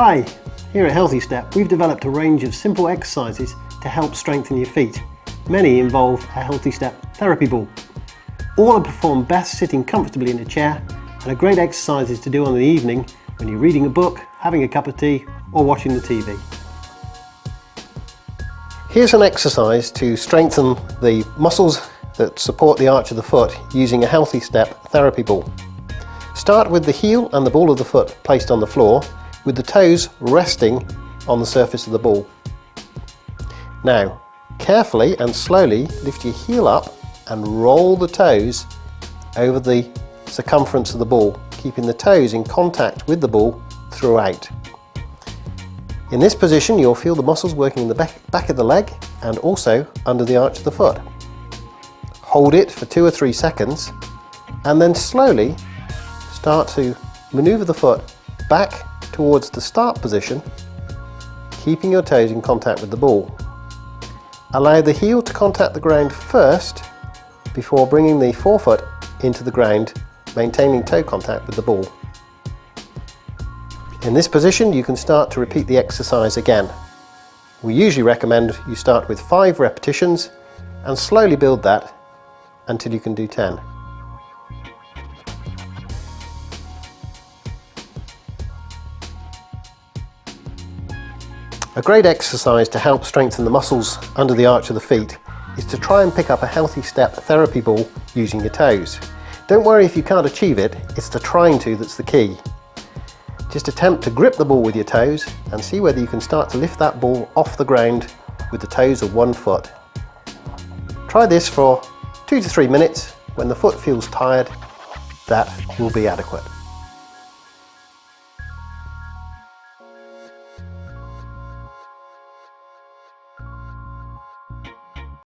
Hi, here at Healthy Step we've developed a range of simple exercises to help strengthen your feet. Many involve a Healthy Step therapy ball. All are performed best sitting comfortably in a chair and are great exercises to do on the evening when you're reading a book, having a cup of tea or watching the TV. Here's an exercise to strengthen the muscles that support the arch of the foot using a Healthy Step therapy ball. Start with the heel and the ball of the foot placed on the floor, with the toes resting on the surface of the ball. Now, carefully and slowly lift your heel up and roll the toes over the circumference of the ball, keeping the toes in contact with the ball throughout. In this position, you'll feel the muscles working in the back of the leg and also under the arch of the foot. Hold it for 2 or 3 seconds and then slowly start to maneuver the foot back towards the start position, keeping your toes in contact with the ball. Allow the heel to contact the ground first before bringing the forefoot into the ground, maintaining toe contact with the ball. In this position, you can start to repeat the exercise again. We usually recommend you start with 5 repetitions and slowly build that until you can do 10. A great exercise to help strengthen the muscles under the arch of the feet is to try and pick up a Healthy Step therapy ball using your toes. Don't worry if you can't achieve it, it's the trying to that's the key. Just attempt to grip the ball with your toes and see whether you can start to lift that ball off the ground with the toes of one foot. Try this for 2 to 3 minutes. When the foot feels tired, that will be adequate.